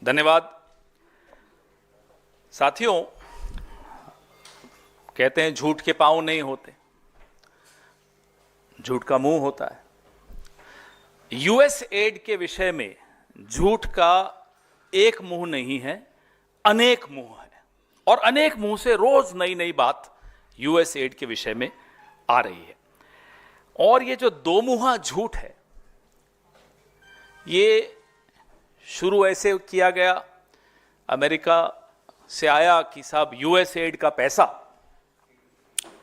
धन्यवाद। साथियों, कहते हैं झूठ के पांव नहीं होते, झूठ का मुंह होता है। यूएस एड के विषय में झूठ का एक मुंह नहीं है, अनेक मुंह है, और अनेक मुंह से रोज नई नई बात यूएस एड के विषय में आ रही है। और ये जो दो मुंहा झूठ है, ये शुरू ऐसे किया गया, अमेरिका से आया कि साहब यूएस एड का पैसा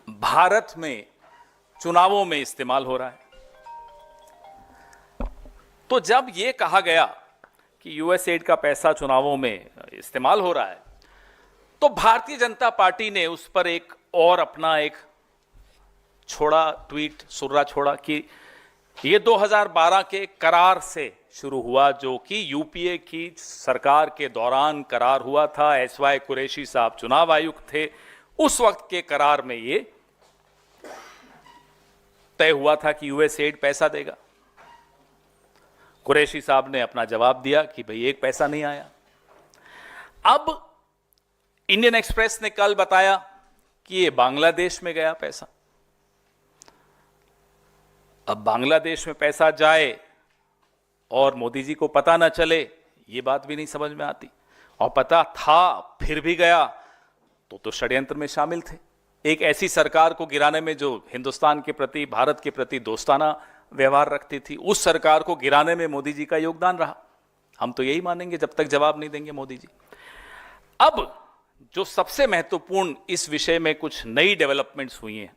भारत में चुनावों में इस्तेमाल हो रहा है। तो जब यह कहा गया कि यूएस एड का पैसा चुनावों में इस्तेमाल हो रहा है, तो भारतीय जनता पार्टी ने उस पर एक और अपना एक छोड़ा ट्वीट, सुर्रा छोड़ा कि ये 2012 के करार से शुरू हुआ, जो कि यूपीए की सरकार के दौरान करार हुआ था। एसवाई कुरैशी साहब चुनाव आयुक्त थे, उस वक्त के करार में ये तय हुआ था कि यूएस एड पैसा देगा। कुरैशी साहब ने अपना जवाब दिया कि भाई एक पैसा नहीं आया। अब इंडियन एक्सप्रेस ने कल बताया कि ये बांग्लादेश में गया पैसा। अब बांग्लादेश में पैसा जाए और मोदी जी को पता ना चले, ये बात भी नहीं समझ में आती। और पता था फिर भी गया तो षड्यंत्र में शामिल थे। एक ऐसी सरकार को गिराने में जो हिंदुस्तान के प्रति, भारत के प्रति दोस्ताना व्यवहार रखती थी, उस सरकार को गिराने में मोदी जी का योगदान रहा। हम तो यही मानेंगे जब तक जवाब नहीं देंगे मोदी जी। अब जो सबसे महत्वपूर्ण इस विषय में कुछ नई डेवलपमेंट्स हुई हैं,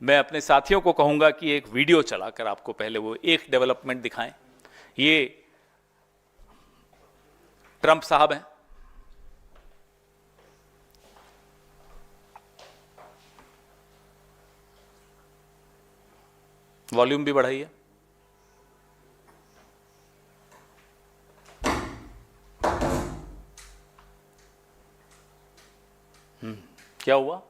मैं अपने साथियों को कहूंगा कि एक वीडियो चलाकर आपको पहले वो एक डेवलपमेंट दिखाएं। ये ट्रंप साहब हैं, वॉल्यूम भी बढ़ाइए। क्या हुआ?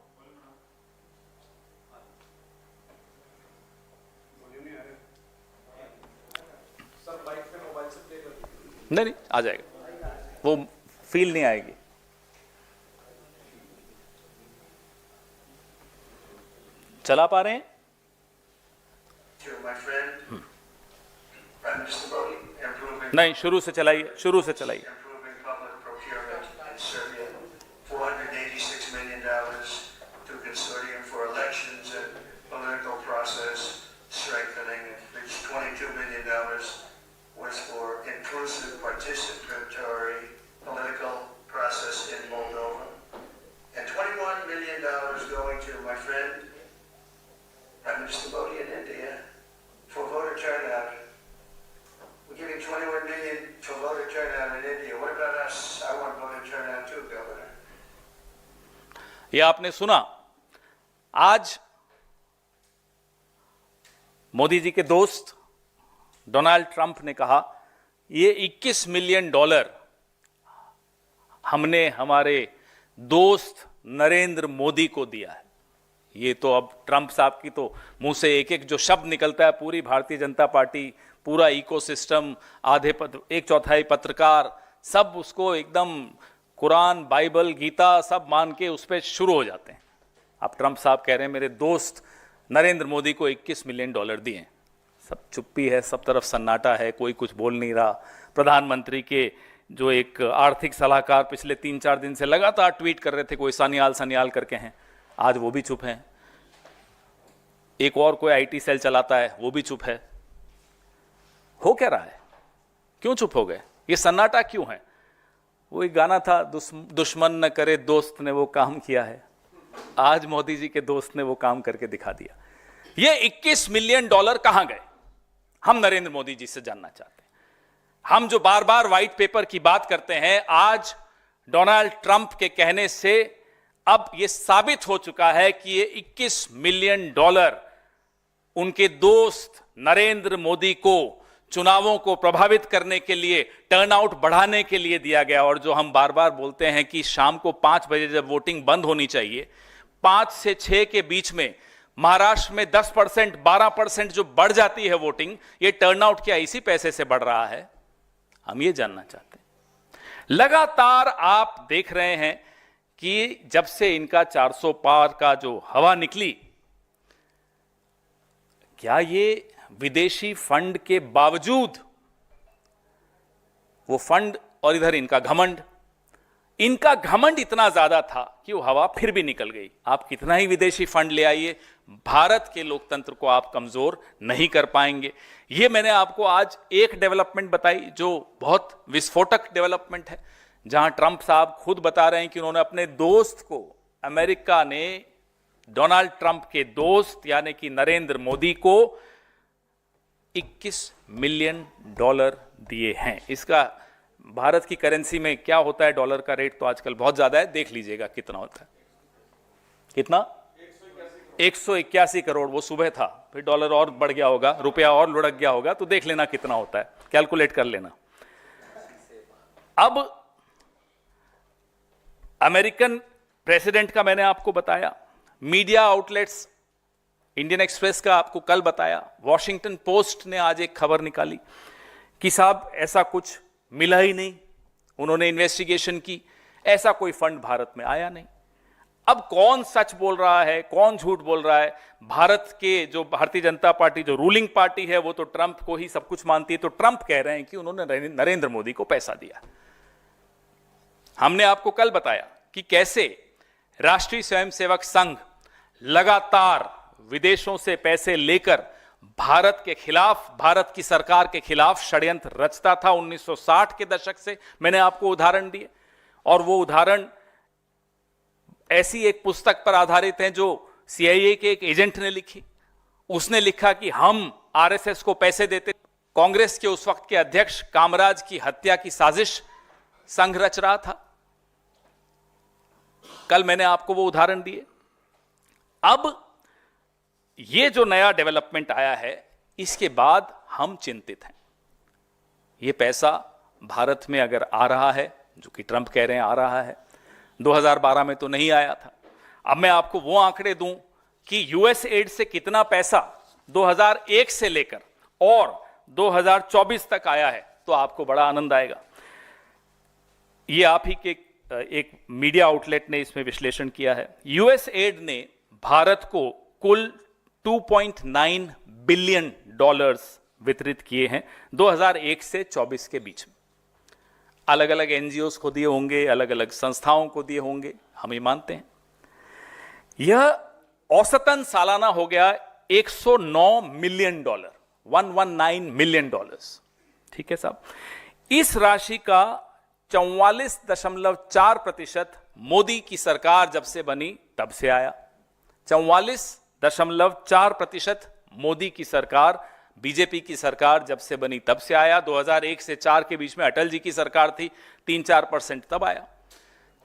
नहीं, आ जाएगा, वो फील नहीं आएगी। चला पा रहे हैं? नहीं, शुरू से चलाइए, शुरू से चलाइए। was for inclusive participatory political process in Moldova, and $21 million going to my friend Prime Minister Modi in India for voter turnout. We're giving $21 million for voter turnout in India. What about us? I want voter turnout too, Governor. ये आपने सुना। आज मोदी जी के दोस्त Donald Trump ने कहा ये $21 million हमने हमारे दोस्त नरेंद्र मोदी को दिया है। ये तो अब ट्रंप साहब की तो मुंह से एक एक जो शब्द निकलता है, पूरी भारतीय जनता पार्टी, पूरा इकोसिस्टम, आधे एक चौथाई पत्रकार, सब उसको एकदम कुरान, बाइबल, गीता सब मान के उस पर शुरू हो जाते हैं। अब ट्रंप साहब कह रहे हैं मेरे दोस्त नरेंद्र मोदी को $21 मिलियन दिए। सब चुप्पी है, सब तरफ सन्नाटा है, कोई कुछ बोल नहीं रहा। प्रधानमंत्री के जो एक आर्थिक सलाहकार पिछले 3-4 दिन से लगातार ट्वीट कर रहे थे, कोई सान्याल सान्याल करके हैं, आज वो भी चुप हैं। एक और कोई आईटी सेल चलाता है, वो भी चुप है। हो क्या रहा है? क्यों चुप हो गए? ये सन्नाटा क्यों है? वो एक गाना था, दुश्मन न करे दोस्त ने वो काम किया है। आज मोदी जी के दोस्त ने वो काम करके दिखा दिया। ये $21 मिलियन कहां गए? हम नरेंद्र मोदी जी से जानना चाहते हैं। हम जो बार बार व्हाइट पेपर की बात करते हैं, आज डोनाल्ड ट्रंप के कहने से अब यह साबित हो चुका है कि ये $21 मिलियन उनके दोस्त नरेंद्र मोदी को चुनावों को प्रभावित करने के लिए, टर्नआउट बढ़ाने के लिए दिया गया। और जो हम बार बार बोलते हैं कि शाम को 5 बजे जब वोटिंग बंद होनी चाहिए, 5 से 6 के बीच में महाराष्ट्र में 10%, 12% जो बढ़ जाती है वोटिंग, ये टर्नआउट क्या इसी पैसे से बढ़ रहा है? हम ये जानना चाहते हैं। लगातार आप देख रहे हैं कि जब से इनका 400 पार का जो हवा निकली, क्या ये विदेशी फंड के बावजूद, वो फंड और इधर इनका घमंड इतना ज्यादा था कि वो हवा फिर भी निकल गई। आप कितना ही विदेशी फंड ले आइए, भारत के लोकतंत्र को आप कमजोर नहीं कर पाएंगे। ये मैंने आपको आज एक डेवलपमेंट बताई जो बहुत विस्फोटक डेवलपमेंट है, जहां ट्रंप साहब खुद बता रहे हैं कि उन्होंने अपने दोस्त को, अमेरिका ने डोनाल्ड ट्रंप के दोस्त यानी कि नरेंद्र मोदी को $21 मिलियन दिए हैं। इसका भारत की करेंसी में क्या होता है, डॉलर का रेट तो आजकल बहुत ज्यादा है, देख लीजिएगा कितना होता है। कितना? 181 करोड़। वो सुबह था, फिर डॉलर और बढ़ गया होगा, रुपया और लुढ़क गया होगा, तो देख लेना कितना होता है, कैलकुलेट कर लेना। अब अमेरिकन प्रेसिडेंट का मैंने आपको बताया, मीडिया आउटलेट्स, इंडियन एक्सप्रेस का आपको कल बताया, वॉशिंगटन पोस्ट ने आज एक खबर निकाली कि साहब ऐसा कुछ मिला ही नहीं, उन्होंने इन्वेस्टिगेशन की, ऐसा कोई फंड भारत में आया नहीं। अब कौन सच बोल रहा है, कौन झूठ बोल रहा है? भारत के जो भारतीय जनता पार्टी जो रूलिंग पार्टी है वो तो ट्रंप को ही सब कुछ मानती है, तो ट्रंप कह रहे हैं कि उन्होंने नरेंद्र मोदी को पैसा दिया। हमने आपको कल बताया कि कैसे राष्ट्रीय स्वयंसेवक संघ लगातार विदेशों से पैसे लेकर भारत के खिलाफ, भारत की सरकार के खिलाफ षड्यंत्र रचता था 1960 के दशक से। मैंने आपको उदाहरण दिए, और वो उदाहरण ऐसी एक पुस्तक पर आधारित हैं जो सीआईए के एक एजेंट ने लिखी। उसने लिखा कि हम आरएसएस को पैसे देते, कांग्रेस के उस वक्त के अध्यक्ष कामराज की हत्या की साजिश संघ रच रहा था। कल मैंने आपको वो उदाहरण दिए। अब ये जो नया डेवलपमेंट आया है, इसके बाद हम चिंतित हैं। ये पैसा भारत में अगर आ रहा है, जो कि ट्रंप कह रहे हैं आ रहा है, 2012 में तो नहीं आया था। अब मैं आपको वो आंकड़े दूं कि यूएस एड से कितना पैसा 2001 से लेकर और 2024 तक आया है, तो आपको बड़ा आनंद आएगा। ये आप ही के एक मीडिया आउटलेट ने इसमें विश्लेषण किया है। यूएस एड ने भारत को कुल $2.9 बिलियन वितरित किए हैं 2001 से 24 के बीच में। अलग अलग एनजीओस को दिए होंगे, अलग अलग संस्थाओं को दिए होंगे, हम ये मानते हैं। यह औसतन सालाना हो गया $109 मिलियन, $119 मिलियन। ठीक है साहब। इस राशि का 44.4% मोदी की सरकार जब से बनी तब से आया। 44.4% मोदी की सरकार, बीजेपी की सरकार जब से बनी तब से आया। 2001 से 4 के बीच में अटल जी की सरकार थी, 3-4% तब आया।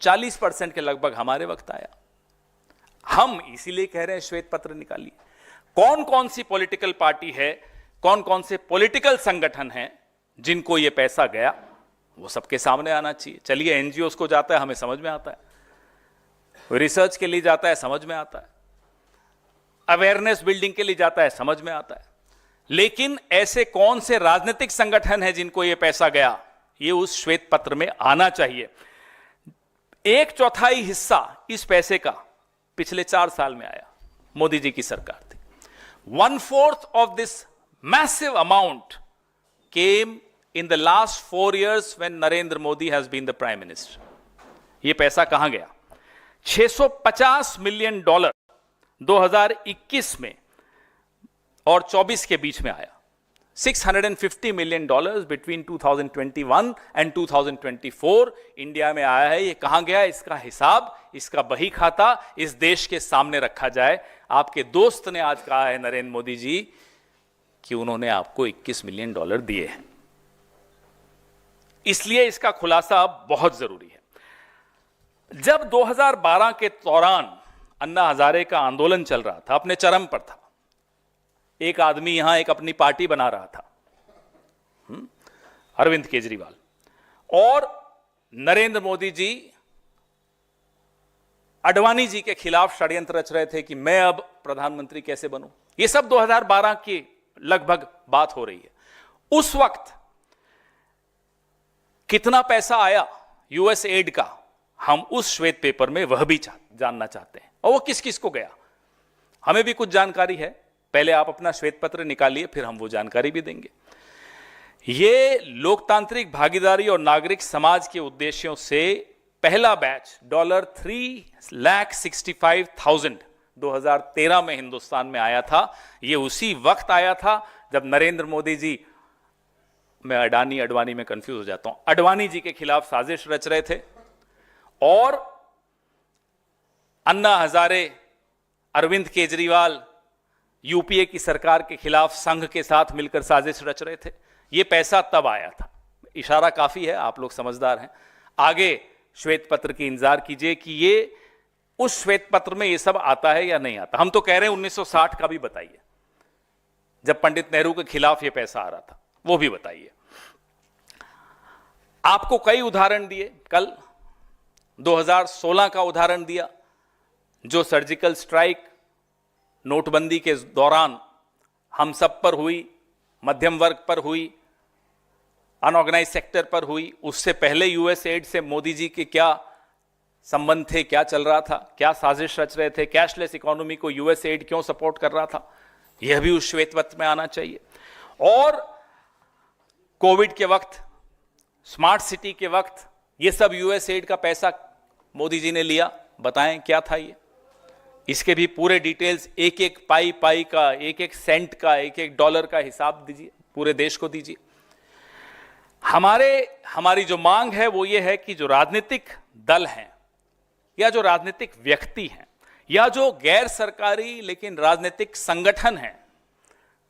40% के लगभग हमारे वक्त आया। हम इसीलिए कह रहे हैं श्वेत पत्र निकालिए। कौन कौन सी पॉलिटिकल पार्टी है, कौन कौन से पॉलिटिकल संगठन हैं जिनको यह पैसा गया, वो सबके सामने आना चाहिए। चलिए, एनजीओस को जाता है, हमें समझ में आता है, रिसर्च के लिए जाता है, समझ में आता है, अवेयरनेस बिल्डिंग के लिए जाता है, समझ में आता है। लेकिन ऐसे कौन से राजनीतिक संगठन हैं जिनको यह पैसा गया, ये उस श्वेत पत्र में आना चाहिए। 1/4 हिस्सा इस पैसे का पिछले 4 साल में आया, मोदी जी की सरकार थी। 1/4 of this massive amount came in the last 4 years when Narendra Modi has been the Prime Minister. ये पैसा कहां गया? $650 मिलियन 2021 में और 24 के बीच में आया। $650 मिलियन between 2021 and 2024 इंडिया में आया है। ये कहां गया? इसका हिसाब, इसका बही खाता इस देश के सामने रखा जाए। आपके दोस्त ने आज कहा है, नरेंद्र मोदी जी, कि उन्होंने आपको $21 मिलियन दिए हैं। इसलिए इसका खुलासा अब बहुत जरूरी है। जब 2012 के दौरान अन्ना हजारे का आंदोलन चल रहा था, अपने चरम पर था, एक आदमी यहां एक अपनी पार्टी बना रहा था, अरविंद केजरीवाल, और नरेंद्र मोदी जी अडवाणी जी के खिलाफ षड्यंत्र रच रहे थे कि मैं अब प्रधानमंत्री कैसे बनूं। यह सब 2012 की लगभग बात हो रही है। उस वक्त कितना पैसा आया यूएस एड का हम उस श्वेत पेपर में वह भी जानना चाहते हैं, और वो किस किस को गया। हमें भी कुछ जानकारी है, पहले आप अपना श्वेत पत्र निकालिए, फिर हम वो जानकारी भी देंगे। ये लोकतांत्रिक भागीदारी और नागरिक समाज के उद्देश्यों से पहला बैच $3,65,000 2013 में हिंदुस्तान में आया था। ये उसी वक्त आया था जब नरेंद्र मोदी जी, मैं अडवाणी में कंफ्यूज हो जाता हूं, अडवाणी जी के खिलाफ साजिश रच रहे थे, और अन्ना हजारे, अरविंद केजरीवाल यूपीए की सरकार के खिलाफ संघ के साथ मिलकर साजिश रच रहे थे। यह पैसा तब आया था। इशारा काफी है, आप लोग समझदार हैं। आगे श्वेत पत्र की इंतजार कीजिए कि ये उस श्वेत पत्र में ये सब आता है या नहीं आता। हम तो कह रहे हैं 1960 का भी बताइए, जब पंडित नेहरू के खिलाफ ये पैसा आ रहा था, वो भी बताइए। आपको कई उदाहरण दिए, कल 2016 का उदाहरण दिया, जो सर्जिकल स्ट्राइक नोटबंदी के दौरान हम सब पर हुई, मध्यम वर्ग पर हुई, अनऑर्गेनाइज सेक्टर पर हुई। उससे पहले यूएस एड से मोदी जी के क्या संबंध थे, क्या चल रहा था, क्या साजिश रच रहे थे, कैशलेस इकोनॉमी को यूएस एड क्यों सपोर्ट कर रहा था, यह भी उस श्वेत पत्र में आना चाहिए। और कोविड के वक्त, स्मार्ट सिटी के वक्त, यह सब यूएस एड का पैसा मोदी जी ने लिया, बताएं क्या था ये। इसके भी पूरे डिटेल्स, एक एक पाई का, एक एक सेंट का, एक एक डॉलर का हिसाब दीजिए, पूरे देश को दीजिए। हमारी जो मांग है वो ये है कि जो राजनीतिक दल हैं, या जो राजनीतिक व्यक्ति हैं, या जो गैर सरकारी लेकिन राजनीतिक संगठन हैं,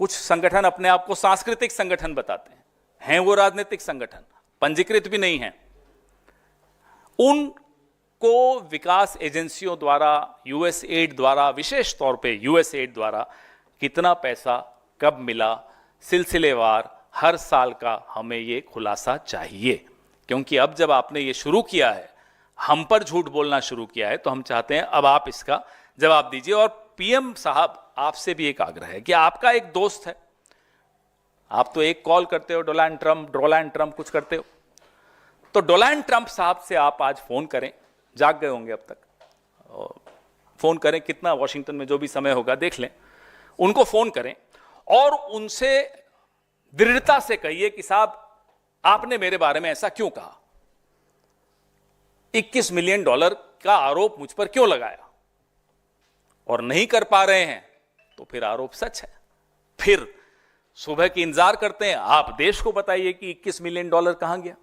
कुछ संगठन अपने आप को सांस्कृतिक संगठन बताते हैं वो राजनीतिक संगठन, पंजीकृत भी नहीं हैं, उनको विकास एजेंसियों द्वारा, यूएस एड द्वारा, विशेष तौर पे यूएस एड द्वारा कितना पैसा कब मिला, सिलसिलेवार हर साल का हमें ये खुलासा चाहिए। क्योंकि अब जब आपने ये शुरू किया है, हम पर झूठ बोलना शुरू किया है, तो हम चाहते हैं अब आप इसका जवाब दीजिए। और पीएम साहब, आपसे भी एक आग्रह है कि आपका एक दोस्त है, आप तो एक कॉल करते हो डोनाल्ड ट्रंप कुछ करते हो, तो डोनाल्ड ट्रंप साहब से आप आज फोन करें, जाग गए होंगे अब तक, और फोन करें, कितना वॉशिंगटन में जो भी समय होगा देख लें, उनको फोन करें और उनसे दृढ़ता से कहिए कि साहब आपने मेरे बारे में ऐसा क्यों कहा, $21 मिलियन का आरोप मुझ पर क्यों लगाया, और नहीं कर पा रहे हैं तो फिर आरोप सच है। फिर सुबह की इंतजार करते हैं, आप देश को बताइए कि $21 मिलियन कहां गया,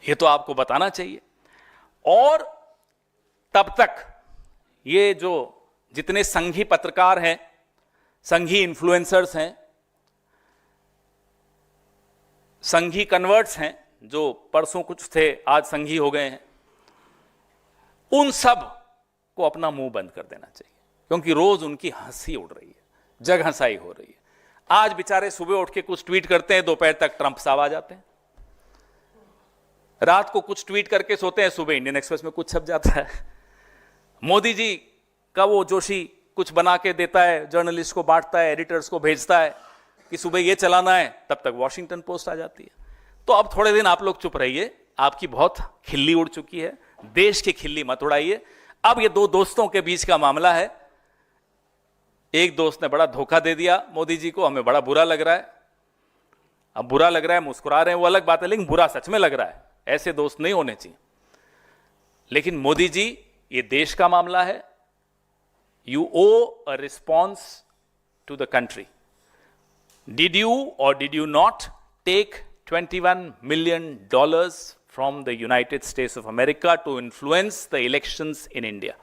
यह तो आपको बताना चाहिए। और तब तक ये जो जितने संघी पत्रकार हैं, संघी इन्फ्लुएंसर्स हैं, संघी कन्वर्ट्स हैं, जो परसों कुछ थे आज संघी हो गए हैं, उन सब को अपना मुंह बंद कर देना चाहिए, क्योंकि रोज उनकी हंसी उड़ रही है, जग हंसाई हो रही है। आज बेचारे सुबह उठ के कुछ ट्वीट करते हैं, दोपहर तक ट्रंप साहब आ जाते हैं, रात को कुछ ट्वीट करके सोते हैं, सुबह इंडियन एक्सप्रेस में कुछ छप जाता है। मोदी जी का वो जोशी कुछ बना के देता है, जर्नलिस्ट को बांटता है, एडिटर्स को भेजता है कि सुबह ये चलाना है, तब तक वॉशिंगटन पोस्ट आ जाती है। तो अब थोड़े दिन आप लोग चुप रहिए, आपकी बहुत खिल्ली उड़ चुकी है, देश की खिल्ली मत उड़ाइए। अब ये दो दोस्तों के बीच का मामला है, एक दोस्त ने बड़ा धोखा दे दिया मोदी जी को, हमें बड़ा बुरा लग रहा है। अब बुरा लग रहा है, मुस्कुरा रहे हैं, वो अलग बात है, लेकिन बुरा सच में लग रहा है, ऐसे दोस्त नहीं होने चाहिए। लेकिन मोदी जी, ये देश का मामला है, you owe a response to the country. Did you or did you not take $21 million from the United States of America to influence the elections in India?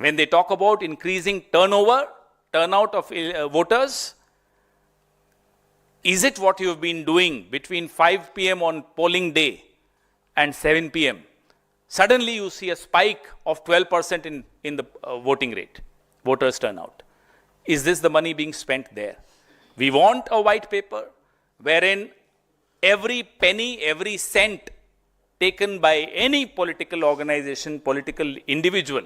When they talk about increasing turnout of voters, is it what you have been doing between 5 p.m. on polling day and 7 p.m.? Suddenly you see a spike of 12% in the voting rate, voters turnout. Is this the money being spent there? We want a white paper wherein every penny, every cent taken by any political organization, political individual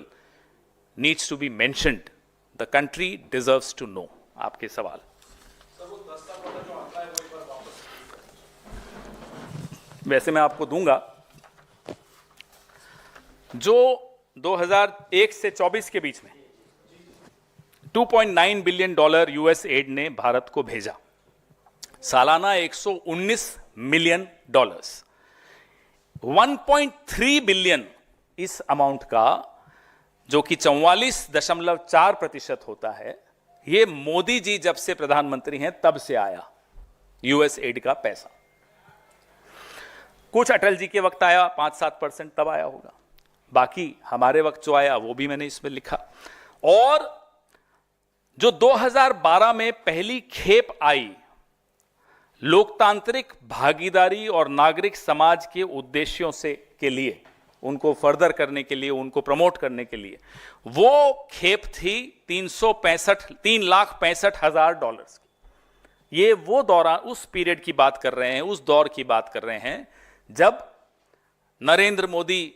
needs to be mentioned. The country deserves to know. आपके सवाल। वैसे मैं आपको दूंगा, जो 2001 से 24 के बीच में $2.9 बिलियन यूएस एड ने भारत को भेजा, सालाना $119 मिलियन, 1.3 बिलियन इस अमाउंट का, जो कि 44.4% होता है, ये मोदी जी जब से प्रधानमंत्री हैं तब से आया यूएस एड का पैसा। कुछ अटल जी के वक्त आया 5-7%, तब आया होगा, बाकी हमारे वक्त जो आया वो भी मैंने इसमें लिखा। और जो 2012 में पहली खेप आई लोकतांत्रिक भागीदारी और नागरिक समाज के उद्देश्यों से के लिए, उनको फर्दर करने के लिए, उनको प्रमोट करने के लिए, वो खेप थी $3,65,000 की। ये वो दौरान, उस पीरियड की बात कर रहे हैं, उस दौर की बात कर रहे हैं जब नरेंद्र मोदी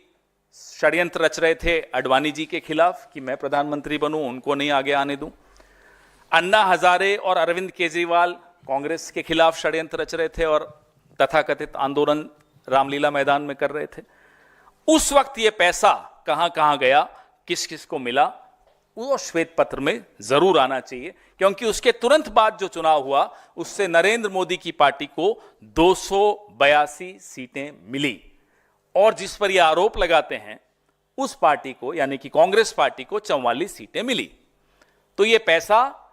षड्यंत्र रच रहे थे अडवाणी जी के खिलाफ कि मैं प्रधानमंत्री बनूं, उनको नहीं आगे आने दूं। अन्ना हजारे और अरविंद केजरीवाल कांग्रेस के खिलाफ षड्यंत्र रच रहे थे और तथाकथित आंदोलन रामलीला मैदान में कर रहे थे। उस वक्त ये पैसा कहां कहां गया, किस किस को मिला, वो श्वेत पत्र में जरूर आना चाहिए, क्योंकि उसके तुरंत बाद जो चुनाव हुआ उससे नरेंद्र मोदी की पार्टी को 282 सीटें मिली, और जिस पर ये आरोप लगाते हैं उस पार्टी को, यानी कि कांग्रेस पार्टी को 44 सीटें मिली। तो ये पैसा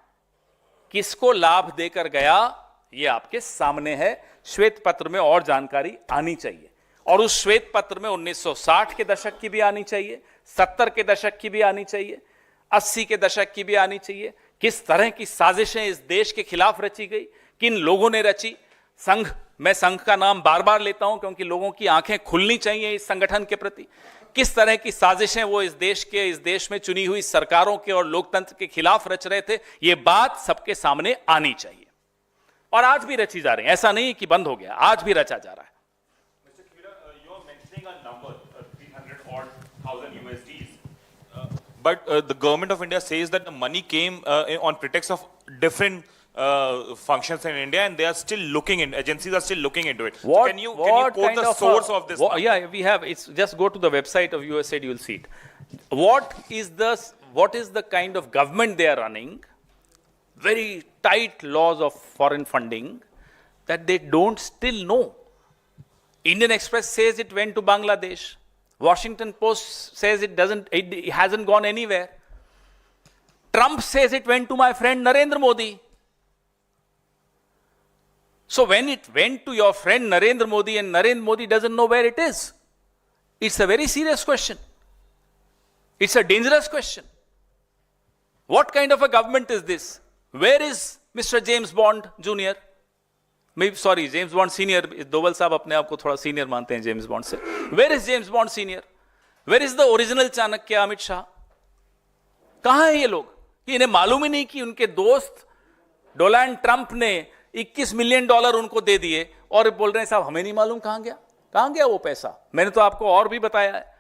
किसको लाभ देकर गया, ये आपके सामने है, श्वेत पत्र में और जानकारी आनी चाहिए। और उस श्वेत पत्र में 1960 के दशक की भी आनी चाहिए, 70 के दशक की भी आनी चाहिए, 80 के दशक की भी आनी चाहिए। किस तरह की साजिशें इस देश के खिलाफ रची गई, किन लोगों ने रची। संघ, मैं संघ का नाम बार बार लेता हूं क्योंकि लोगों की आंखें खुलनी चाहिए इस संगठन के प्रति। किस तरह की साजिशें वो इस देश में चुनी हुई सरकारों के और लोकतंत्र के खिलाफ रच रहे थे, ये बात सबके सामने आनी चाहिए। और आज भी रची जा रही है, ऐसा नहीं कि बंद हो गया, आज भी रचा जा रहा है। But the government of India says that the money came on pretext of different functions in India, and they are still looking in. Agencies are still looking into it. So can you quote the source of this? Yeah, we have. It's just go to the website of USAID. You will see it. What is the kind of government they are running? Very tight laws of foreign funding that they don't still know. Indian Express says it went to Bangladesh. Washington Post says it hasn't gone anywhere. Trump says it went to my friend Narendra Modi. So when it went to your friend Narendra Modi and Narendra Modi doesn't know where it is, it's a very serious question. It's a dangerous question. What kind of a government is this? Where is Mr. James Bond Jr.? Sorry, James Bond senior, Doval साहब अपने आप को थोड़ा senior मानते हैं James Bond से। Where is James Bond senior? Where is the original Chanakya Amit Shah? कहां है ये लोग? इन्हें मालूम ही नहीं कि उनके दोस्त डोनाल्ड ट्रंप ने $21 मिलियन उनको दे दिए और बोल रहे हैं साहब हमें नहीं मालूम कहां गया वो पैसा। मैंने तो आपको और भी बताया है,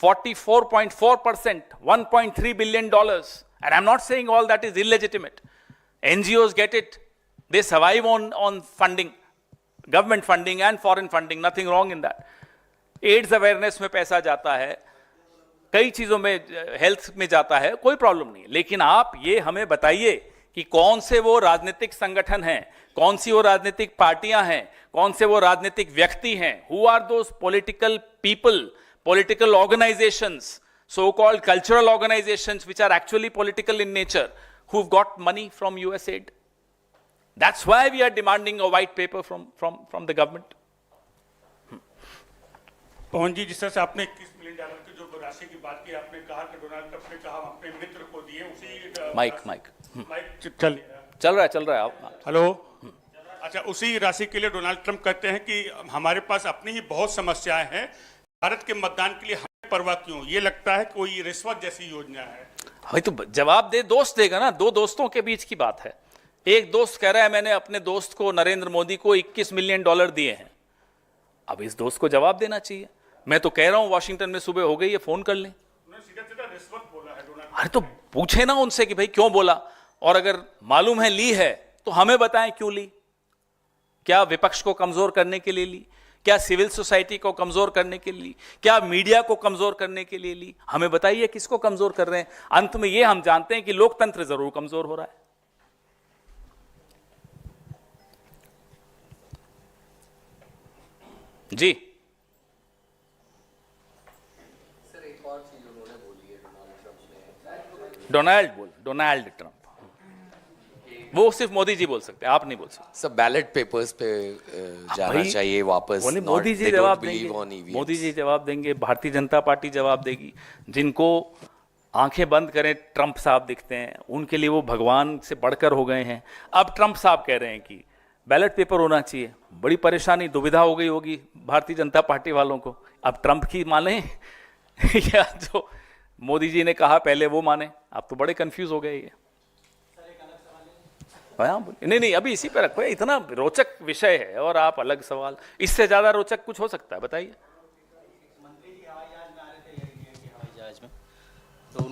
44.4%, $1.3 billion, and I am not saying all that is illegitimate. NGOs get it. They survive on funding, government funding and foreign funding, nothing wrong in that. AIDS awareness में पैसा जाता है, कई चीजों में, हेल्थ में जाता है, कोई प्रॉब्लम नहीं। लेकिन आप ये हमें बताइए कि कौन से वो राजनीतिक संगठन हैं, कौन सी वो राजनीतिक पार्टियां हैं, कौन से वो राजनीतिक व्यक्ति हैं, who are those political people, political organisations, so called cultural organizations which are actually political in nature, who've got money from USAID. That's why we are demanding a white paper from the government. पवन जी, जिस तरह से आपने $21 million की जो राशि की बात की, आपने कहा कि डोनाल्ड ट्रंप ने कहा अपने मित्र को दिए, उसी माइक चल रहा है आप। हेलो, अच्छा, उसी राशि के लिए डोनाल्ड ट्रंप कहते हैं कि हमारे पास अपनी ही बहुत समस्याएं हैं, भारत के मतदान के लिए हमें परवाह क्यों? ये लगता है कोई रिश्वत जैसी योजना है। भाई तो जवाब दे, दोस्त देगा ना, दो दोस्तों के बीच की बात है। एक दोस्त कह रहा है मैंने अपने दोस्त को, नरेंद्र मोदी को $21 मिलियन दिए हैं। अब इस दोस्त को जवाब देना चाहिए। मैं तो कह रहा हूं वाशिंगटन में सुबह हो गई है, फोन कर लें। रिश्वत बोला है डोनाल्ड। अरे तो पूछे ना उनसे कि भाई क्यों बोला, और अगर मालूम है ली है तो हमें बताएं क्यों ली। क्या विपक्ष को कमजोर करने के लिए ली? क्या सिविल सोसाइटी को कमजोर करने के लिए, क्या मीडिया को कमजोर करने के लिए ली? हमें बताइए किसको कमजोर कर रहे हैं? अंत में ये हम जानते हैं कि लोकतंत्र जरूर कमजोर हो रहा है। जी सर, एक और चीज उन्होंने बोली है डोनाल्ड ट्रंप, वो सिर्फ मोदी जी बोल सकते हैं, आप नहीं बोल सकते। सब बैलेट पेपर्स पे जाना भाई, चाहिए वापस। बोले not- Modi ji they don't जवाब believe on देंगे, EVMs. मोदी जी जवाब देंगे, भारतीय जनता पार्टी जवाब देगी। जिनको आंखें बंद करें ट्रंप साहब दिखते हैं, उनके लिए वो भगवान से बढ़कर हो गए हैं। अब ट्रंप साहब कह रहे हैं कि बैलेट पेपर होना चाहिए। बड़ी परेशानी, दुविधा हो गई होगी भारतीय जनता पार्टी वालों को। अब ट्रंप की माने या जो मोदी जी ने कहा पहले वो माने? आप तो बड़े कंफ्यूज हो गए। ये हाँ, नहीं अभी इसी पे रखो, इतना रोचक विषय है और आप अलग सवाल। इससे ज्यादा रोचक कुछ हो सकता है? बताइए।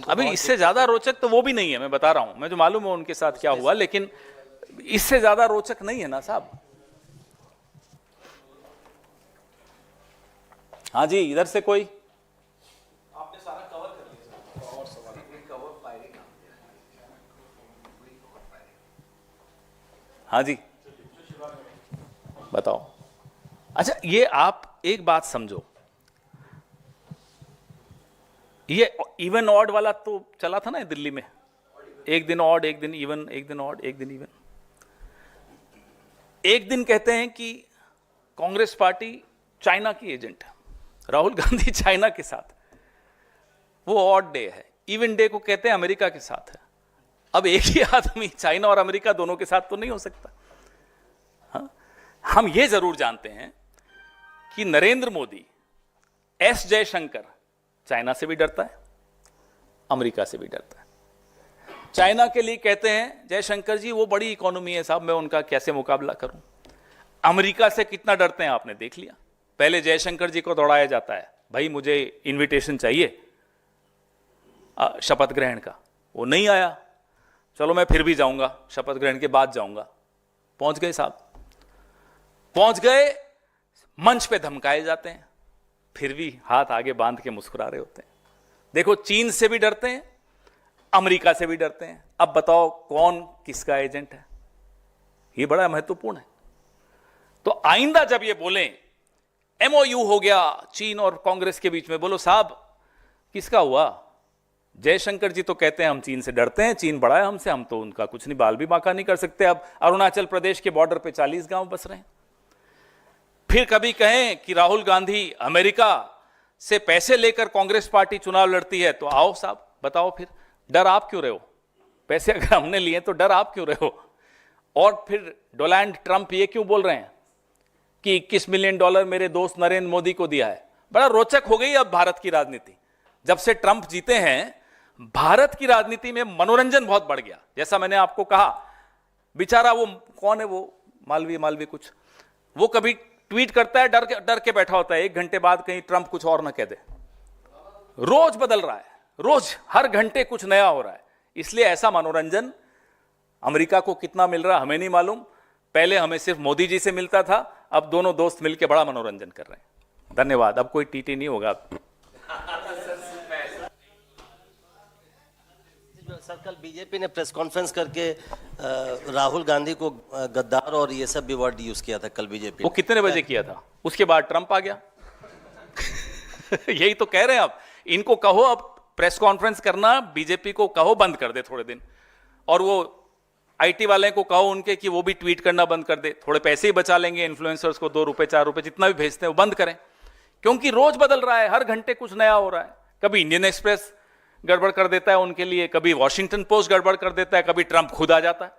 अभी इससे ज्यादा रोचक तो वो भी नहीं है, मैं बता रहा हूं। मैं जो मालूम है उनके साथ क्या हुआ, लेकिन इससे ज्यादा रोचक नहीं है ना साहब। हाँ जी, इधर से कोई? आपने सारा कवर कर लिया और सवाल हाँ जी बताओ। अच्छा, ये आप एक बात समझो, ये इवन ऑड वाला तो चला था ना दिल्ली में, एक दिन ऑड एक दिन इवन, एक दिन ऑड एक दिन इवन। एक दिन कहते हैं कि कांग्रेस पार्टी चाइना की एजेंट है, राहुल गांधी चाइना के साथ, वो ऑड डे है। इवन डे को कहते हैं अमेरिका के साथ है। अब एक ही आदमी चाइना और अमेरिका दोनों के साथ तो नहीं हो सकता। हाँ? हम ये जरूर जानते हैं कि नरेंद्र मोदी, एस जयशंकर चाइना से भी डरता है, अमेरिका से भी डरता है। चाइना के लिए कहते हैं जयशंकर जी वो बड़ी इकोनॉमी है साहब, मैं उनका कैसे मुकाबला करूं। अमेरिका से कितना डरते हैं आपने देख लिया। पहले जयशंकर जी को दौड़ाया जाता है, भाई मुझे इनविटेशन चाहिए शपथ ग्रहण का, वो नहीं आया, चलो मैं फिर भी जाऊंगा, शपथ ग्रहण के बाद जाऊंगा। पहुंच गए साहब, पहुंच गए, मंच पे धमकाए जाते हैं, फिर भी हाथ आगे बांध के मुस्कुरा रहे होते हैं। देखो, चीन से भी डरते हैं, अमेरिका से भी डरते हैं। अब बताओ कौन किसका एजेंट है? ये बड़ा महत्वपूर्ण है। तो आइंदा जब ये बोलें एमओयू हो गया चीन और कांग्रेस के बीच में, बोलो साहब किसका हुआ? जयशंकर जी तो कहते हैं हम चीन से डरते हैं, चीन बड़ा है हमसे, हम तो उनका कुछ नहीं, बाल भी बांका नहीं कर सकते। अब अरुणाचल प्रदेश के बॉर्डर पे 40 गांव बस रहे हैं। फिर कभी कहें कि राहुल गांधी अमेरिका से पैसे लेकर कांग्रेस पार्टी चुनाव लड़ती है, तो आओ साहब बताओ फिर डर आप क्यों रहे हो? पैसे अगर हमने लिए तो डर आप क्यों रहे हो? और फिर डोनाल्ड ट्रंप ये क्यों बोल रहे हैं कि $21 मिलियन मेरे दोस्त नरेंद्र मोदी को दिया है? बड़ा रोचक हो गई अब भारत की राजनीति। जब से ट्रंप जीते हैं, भारत की राजनीति में मनोरंजन बहुत बढ़ गया। जैसा मैंने आपको कहा, बेचारा वो कौन है, वो मालवीय कुछ, वो कभी ट्वीट करता है, डर के बैठा होता है, 1 घंटे बाद कहीं ट्रंप कुछ और ना कह दे। रोज बदल रहा है, रोज हर घंटे कुछ नया हो रहा है। इसलिए ऐसा मनोरंजन अमेरिका को कितना मिल रहा है हमें नहीं मालूम। पहले हमें सिर्फ मोदी जी से मिलता था, अब दोनों दोस्त मिलकर बड़ा मनोरंजन कर रहे हैं। धन्यवाद। अब कोई टीटी नहीं होगा। सर, कल बीजेपी ने प्रेस कॉन्फ्रेंस करके राहुल गांधी को गद्दार और ये सब भी वर्ड यूज किया था कल बीजेपी। वो कितने बजे किया था? उसके बाद ट्रंप आ गया। यही तो कह रहे हैं। अब इनको कहो, अब प्रेस कॉन्फ्रेंस करना बीजेपी को कहो बंद कर दे थोड़े दिन, और वो आईटी वाले को कहो उनके कि वो भी ट्वीट करना बंद कर दे, थोड़े पैसे ही बचा लेंगे इन्फ्लुएंसर्स को, 2 रुपए 4 रुपए जितना भी भेजते हैं वो बंद करें। क्योंकि रोज बदल रहा है, हर घंटे कुछ नया हो रहा है। कभी इंडियन एक्सप्रेस गड़बड़ कर देता है उनके लिए, कभी वॉशिंगटन पोस्ट गड़बड़ कर देता है, कभी ट्रंप खुद आ जाता है।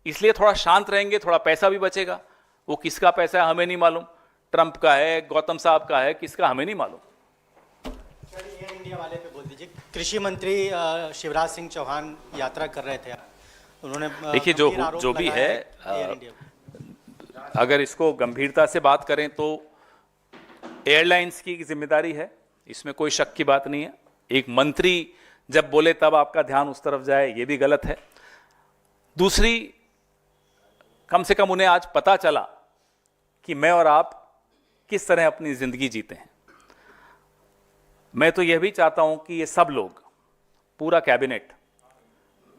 इसलिए थोड़ा शांत रहेंगे, थोड़ा पैसा भी बचेगा। वो किसका पैसा है हमें नहीं मालूम, ट्रंप का है, गौतम साहब का है, किसका हमें नहीं मालूम। एयर इंडिया वाले पे बोल दीजिए। कृषि मंत्री शिवराज सिंह चौहान यात्रा कर रहे थे, उन्होंने देखिए जो भी है, अगर इसको गंभीरता से बात करें तो एयरलाइंस की जिम्मेदारी है, इसमें कोई शक की बात नहीं है। एक मंत्री जब बोले तब आपका ध्यान उस तरफ जाए, ये भी गलत है। दूसरी, कम से कम उन्हें आज पता चला कि मैं और आप किस तरह अपनी जिंदगी जीते हैं। मैं तो यह भी चाहता हूं कि ये सब लोग, पूरा कैबिनेट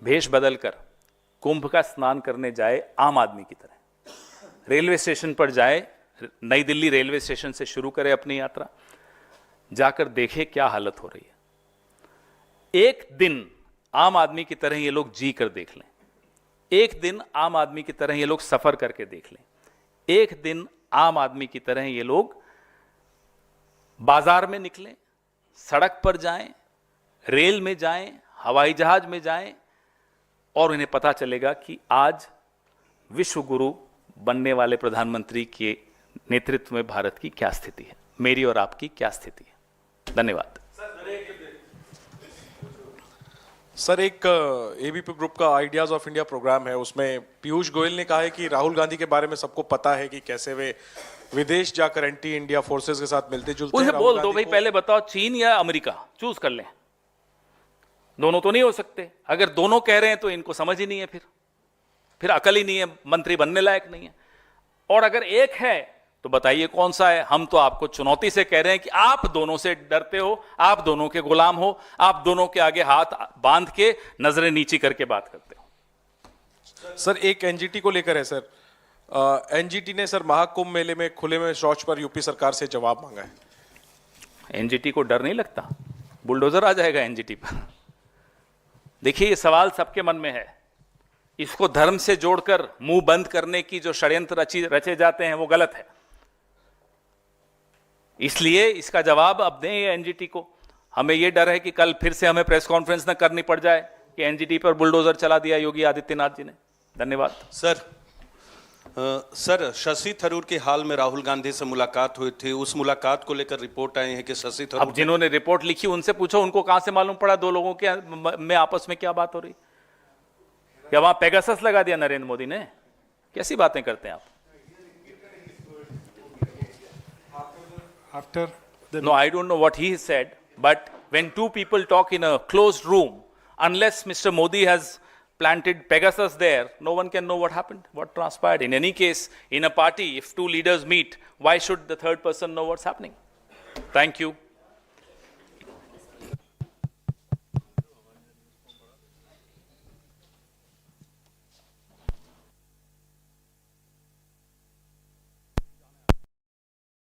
भेष बदलकर कुंभ का स्नान करने जाए आम आदमी की तरह, रेलवे स्टेशन पर जाए, नई दिल्ली रेलवे स्टेशन से शुरू करे अपनी यात्रा, जाकर देखे क्या हालत हो रही है। एक दिन आम आदमी की तरह ये लोग जी कर देख लें, एक दिन आम आदमी की तरह ये लोग सफर करके देख लें, एक दिन आम आदमी की तरह ये लोग बाजार में निकलें, सड़क पर जाएं, रेल में जाएं, हवाई जहाज में जाएं, और उन्हें पता चलेगा कि आज विश्व गुरु बनने वाले प्रधानमंत्री के नेतृत्व में भारत की क्या स्थिति है, मेरी और आपकी क्या स्थिति है। धन्यवाद। सर, एक एबीपी ग्रुप का आइडियाज ऑफ इंडिया प्रोग्राम है, उसमें पीयूष गोयल ने कहा है कि राहुल गांधी के बारे में सबको पता है कि कैसे वे विदेश जाकर एंटी इंडिया फोर्सेस के साथ मिलते जुलते हैं। उसे बोल दो भाई, पहले बताओ चीन या अमेरिका, चूज कर लें। दोनों तो नहीं हो सकते। अगर दोनों कह रहे हैं तो इनको समझ ही नहीं है, फिर अकल ही नहीं है, मंत्री बनने लायक नहीं है। और अगर एक है तो बताइए कौन सा है। हम तो आपको चुनौती से कह रहे हैं कि आप दोनों से डरते हो, आप दोनों के गुलाम हो, आप दोनों के आगे हाथ बांध के नजरें नीची करके बात करते हो। सर, एक एनजीटी को लेकर है सर। एनजीटी ने सर महाकुंभ मेले में खुले में शौच पर यूपी सरकार से जवाब मांगा है। एनजीटी को डर नहीं लगता? बुलडोजर आ जाएगा एनजीटी पर। देखिए, ये सवाल सबके मन में है। इसको धर्म से जोड़कर मुंह बंद करने की जो षड्यंत्र रचे जाते हैं वो गलत है। इसलिए इसका जवाब अब दें एनजीटी को। हमें यह डर है कि कल फिर से हमें प्रेस कॉन्फ्रेंस न करनी पड़ जाए कि एनजीटी पर बुलडोजर चला दिया योगी आदित्यनाथ जी ने। धन्यवाद। सर, शशि थरूर के हाल में राहुल गांधी से मुलाकात हुई थी, उस मुलाकात को लेकर रिपोर्ट आई है कि शशि थरूर, अब जिन्होंने रिपोर्ट लिखी उनसे पूछो, उनको कहां से मालूम पड़ा दो लोगों के में आपस में क्या बात हो रही। क्या वहां पेगासस लगा दिया नरेंद्र मोदी ने? कैसी बातें करते हैं आप? No, I don't know what he said, but when two people talk in a closed room, unless Mr. Modi has planted Pegasus there, no one can know what happened, what transpired. In any case, in a party, if two leaders meet, why should the third person know what's happening? Thank you.